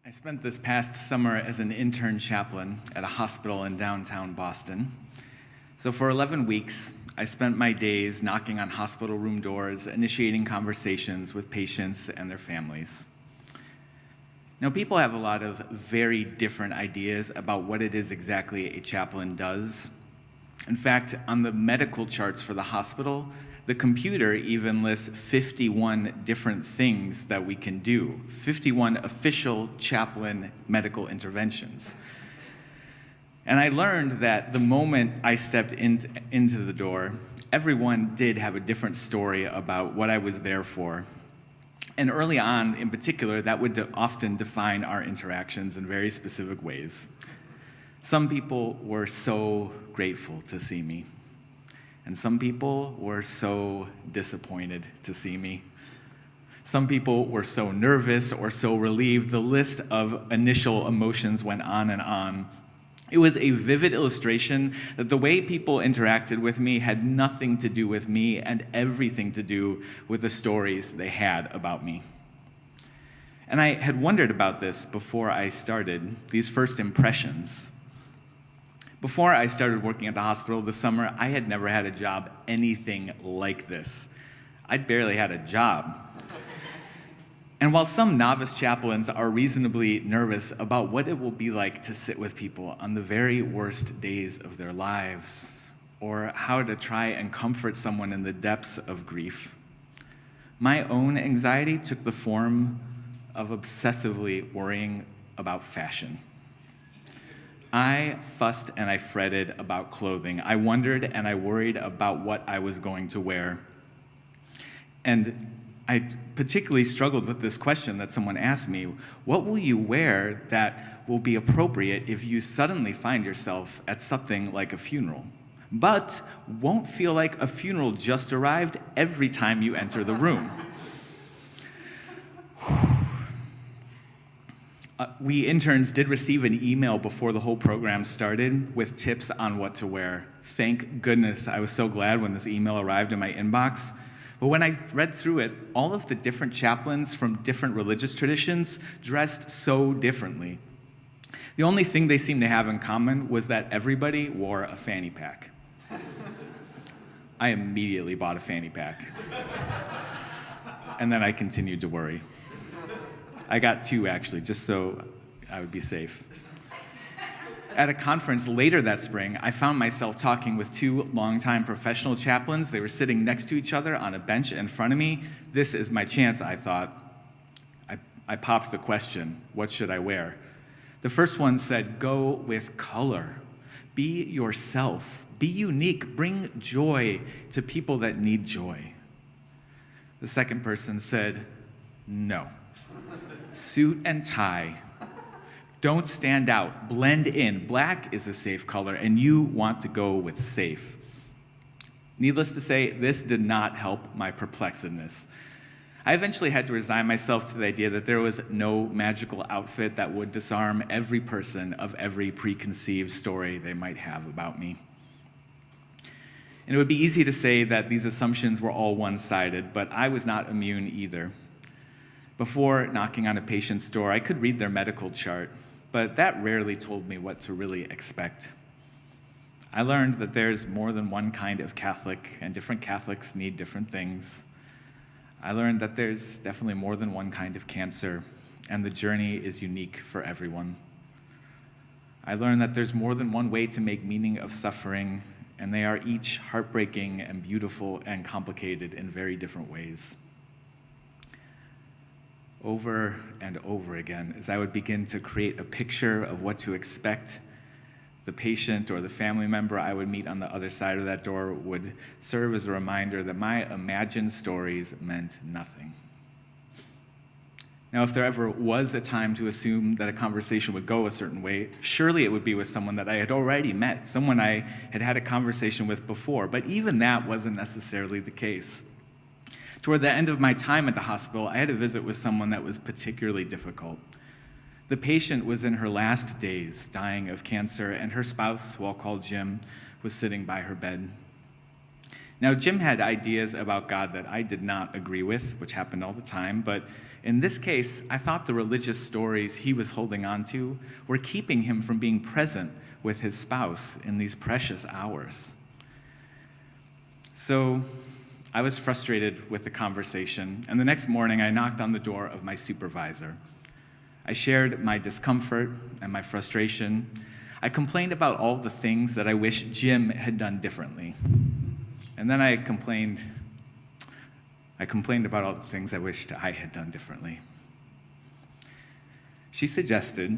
I spent this past summer as an intern chaplain at a hospital in downtown Boston. So for 11 weeks, I spent my days knocking on hospital room doors, initiating conversations with patients and their families. Now, people have a lot of very different ideas about what it is exactly a chaplain does. In fact, on the medical charts for the hospital, the computer even lists 51 different things that we can do, 51 official chaplain medical interventions. And I learned that the moment I stepped into the door, everyone did have a different story about what I was there for. And early on, in particular, that would often define our interactions in very specific ways. Some people were so grateful to see me. And some people were so disappointed to see me. Some people were so nervous or so relieved. The list of initial emotions went on and on. It was a vivid illustration that the way people interacted with me had nothing to do with me and everything to do with the stories they had about me. And I had wondered about this before I started, these first impressions. Before I started working at the hospital this summer, I had never had a job anything like this. I'd barely had a job. And while some novice chaplains are reasonably nervous about what it will be like to sit with people on the very worst days of their lives, or how to try and comfort someone in the depths of grief, my own anxiety took the form of obsessively worrying about fashion. I fussed and I fretted about clothing. I wondered and I worried about what I was going to wear. And I particularly struggled with this question that someone asked me: what will you wear that will be appropriate if you suddenly find yourself at something like a funeral, but won't feel like a funeral just arrived every time you enter the room? We interns did receive an email before the whole program started with tips on what to wear. Thank goodness. I was so glad when this email arrived in my inbox. But when I read through it, all of the different chaplains from different religious traditions dressed so differently. The only thing they seemed to have in common was that everybody wore a fanny pack. I immediately bought a fanny pack. And then I continued to worry. I got two, actually, just so I would be safe. At a conference later that spring, I found myself talking with two longtime professional chaplains. They were sitting next to each other on a bench in front of me. This is my chance, I thought. I popped the question, what should I wear? The first one said, go with color. Be yourself. Be unique. Bring joy to people that need joy. The second person said, no. Suit and tie. Don't stand out. Blend in. Black is a safe color, and you want to go with safe. Needless to say, this did not help my perplexedness. I eventually had to resign myself to the idea that there was no magical outfit that would disarm every person of every preconceived story they might have about me. And it would be easy to say that these assumptions were all one-sided, but I was not immune either. Before knocking on a patient's door, I could read their medical chart, but that rarely told me what to really expect. I learned that there's more than one kind of Catholic, and different Catholics need different things. I learned that there's definitely more than one kind of cancer, and the journey is unique for everyone. I learned that there's more than one way to make meaning of suffering, and they are each heartbreaking and beautiful and complicated in very different ways. Over and over again, as I would begin to create a picture of what to expect, the patient or the family member I would meet on the other side of that door would serve as a reminder that my imagined stories meant nothing. Now, if there ever was a time to assume that a conversation would go a certain way, surely it would be with someone that I had already met, someone I had had a conversation with before, but even that wasn't necessarily the case. Toward the end of my time at the hospital, I had a visit with someone that was particularly difficult. The patient was in her last days, dying of cancer, and her spouse, who I'll call Jim, was sitting by her bed. Now, Jim had ideas about God that I did not agree with, which happened all the time, but in this case, I thought the religious stories he was holding on to were keeping him from being present with his spouse in these precious hours. So I was frustrated with the conversation, and the next morning I knocked on the door of my supervisor. I shared my discomfort and my frustration. I complained about all the things that I wish Jim had done differently. And then I complained about all the things I wished I had done differently. She suggested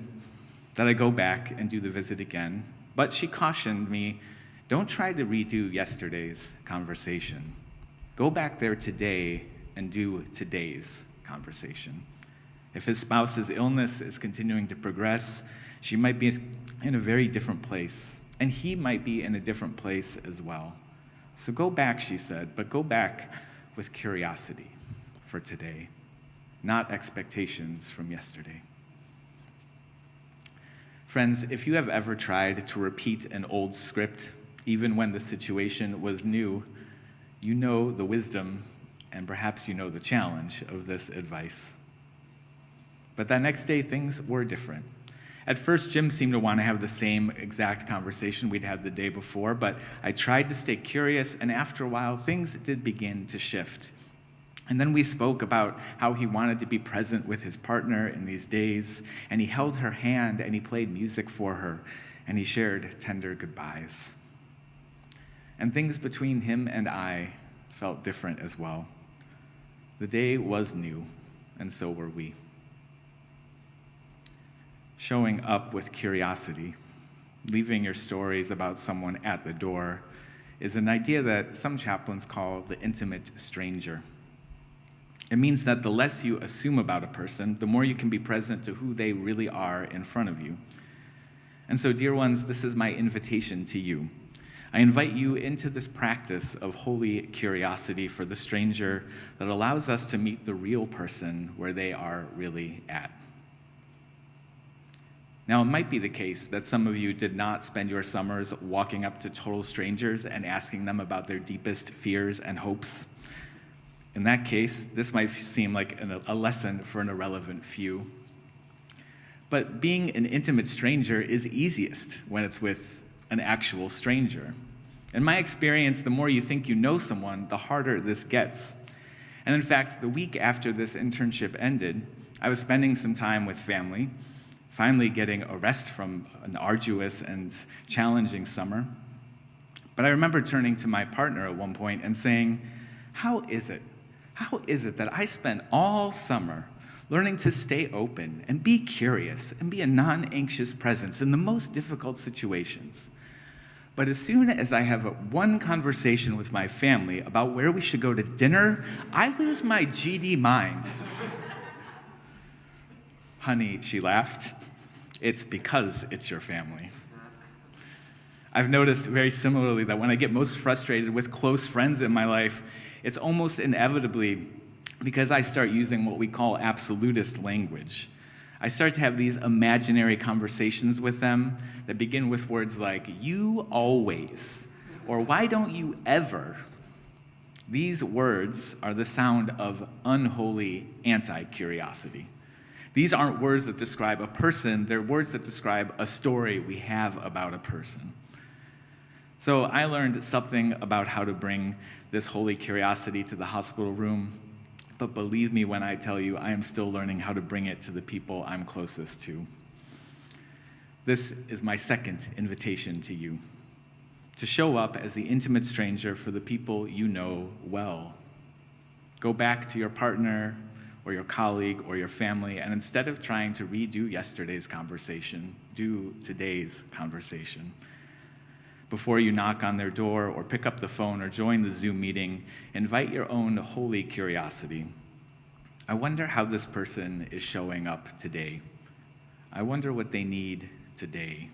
that I go back and do the visit again, but she cautioned me, don't try to redo yesterday's conversation. Go back there today and do today's conversation. If his spouse's illness is continuing to progress, she might be in a very different place, and he might be in a different place as well. So go back, she said, but go back with curiosity for today, not expectations from yesterday. Friends, if you have ever tried to repeat an old script, even when the situation was new, you know the wisdom and perhaps you know the challenge of this advice. But that next day, things were different. At first, Jim seemed to want to have the same exact conversation we'd had the day before, but I tried to stay curious, and after a while, things did begin to shift. And then we spoke about how he wanted to be present with his partner in these days, and he held her hand, and he played music for her, and he shared tender goodbyes. And things between him and I felt different as well. The day was new, and so were we. Showing up with curiosity, leaving your stories about someone at the door, is an idea that some chaplains call the intimate stranger. It means that the less you assume about a person, the more you can be present to who they really are in front of you. And so, dear ones, this is my invitation to you. I invite you into this practice of holy curiosity for the stranger that allows us to meet the real person where they are really at. Now, it might be the case that some of you did not spend your summers walking up to total strangers and asking them about their deepest fears and hopes. In that case, this might seem like a lesson for an irrelevant few. But being an intimate stranger is easiest when it's with an actual stranger. In my experience, the more you think you know someone, the harder this gets. And in fact, the week after this internship ended, I was spending some time with family, finally getting a rest from an arduous and challenging summer. But I remember turning to my partner at one point and saying, How is it that I spent all summer learning to stay open and be curious and be a non-anxious presence in the most difficult situations? But as soon as I have one conversation with my family about where we should go to dinner, I lose my GD mind. Honey, she laughed, it's because it's your family. I've noticed very similarly that when I get most frustrated with close friends in my life, it's almost inevitably because I start using what we call absolutist language. I start to have these imaginary conversations with them that begin with words like, you always, or why don't you ever? These words are the sound of unholy anti-curiosity. These aren't words that describe a person, they're words that describe a story we have about a person. So I learned something about how to bring this holy curiosity to the hospital room, but believe me when I tell you, I am still learning how to bring it to the people I'm closest to. This is my second invitation to you, to show up as the intimate stranger for the people you know well. Go back to your partner or your colleague or your family, and instead of trying to redo yesterday's conversation, do today's conversation. Before you knock on their door or pick up the phone or join the Zoom meeting, invite your own holy curiosity. I wonder how this person is showing up today. I wonder what they need today.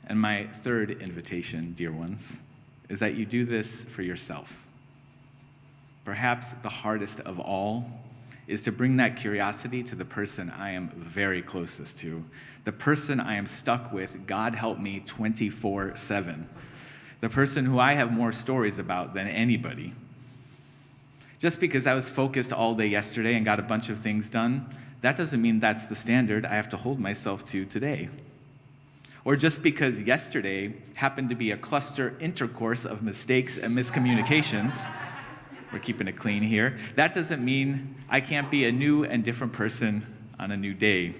And my third invitation, dear ones, is that you do this for yourself. Perhaps the hardest of all is to bring that curiosity to the person I am very closest to, the person I am stuck with, God help me, 24/7. the person who I have more stories about than anybody. Just because I was focused all day yesterday and got a bunch of things done, that doesn't mean that's the standard I have to hold myself to today. Or just because yesterday happened to be a cluster intercourse of mistakes and miscommunications, we're keeping it clean here, that doesn't mean I can't be a new and different person on a new day.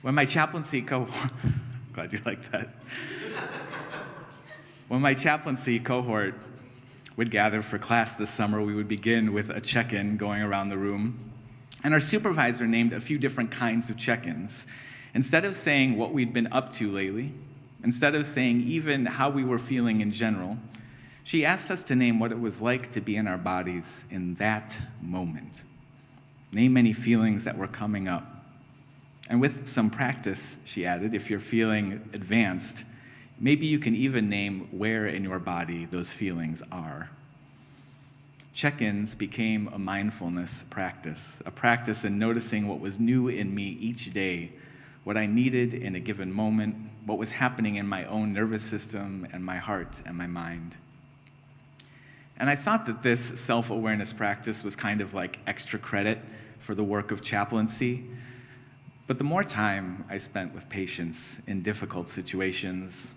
When my chaplaincy glad you like that. When my chaplaincy cohort would gather for class this summer, we would begin with a check-in going around the room. And our supervisor named a few different kinds of check-ins. Instead of saying what we'd been up to lately, instead of saying even how we were feeling in general, she asked us to name what it was like to be in our bodies in that moment. Name any feelings that were coming up. And with some practice, she added, if you're feeling advanced, maybe you can even name where in your body those feelings are. Check-ins became a mindfulness practice, a practice in noticing what was new in me each day, what I needed in a given moment, what was happening in my own nervous system and my heart and my mind. And I thought that this self-awareness practice was kind of like extra credit for the work of chaplaincy. But the more time I spent with patients in difficult situations,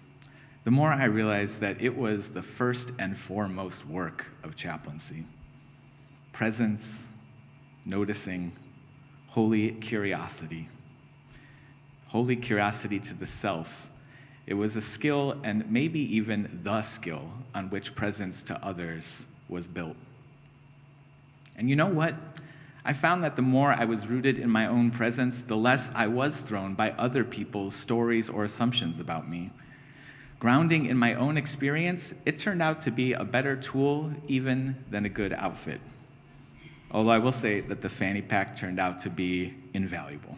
the more I realized that it was the first and foremost work of chaplaincy. Presence, noticing, holy curiosity. Holy curiosity to the self. It was a skill, and maybe even the skill, on which presence to others was built. And you know what? I found that the more I was rooted in my own presence, the less I was thrown by other people's stories or assumptions about me. Grounding in my own experience, it turned out to be a better tool even than a good outfit. Although I will say that the fanny pack turned out to be invaluable.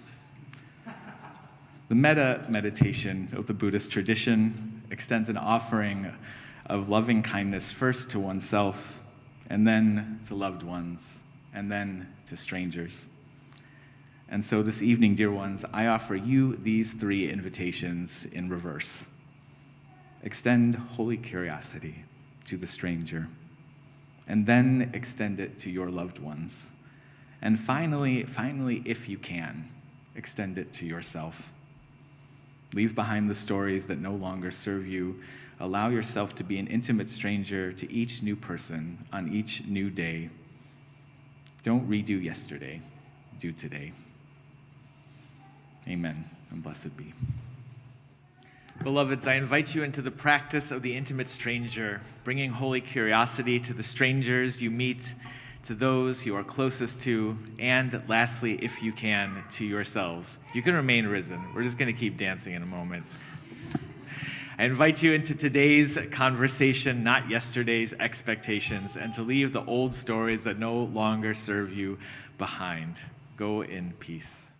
The metta meditation of the Buddhist tradition extends an offering of loving kindness first to oneself, and then to loved ones, and then to strangers. And so this evening, dear ones, I offer you these three invitations in reverse. Extend holy curiosity to the stranger, and then extend it to your loved ones. And finally, if you can, extend it to yourself. Leave behind the stories that no longer serve you. Allow yourself to be an intimate stranger to each new person on each new day. Don't redo yesterday, do today. Amen, and blessed be. Beloveds, I invite you into the practice of the intimate stranger, bringing holy curiosity to the strangers you meet, to those you are closest to, and lastly, if you can, to yourselves. You can remain risen. We're just going to keep dancing in a moment. I invite you into today's conversation, not yesterday's expectations, and to leave the old stories that no longer serve you behind. Go in peace.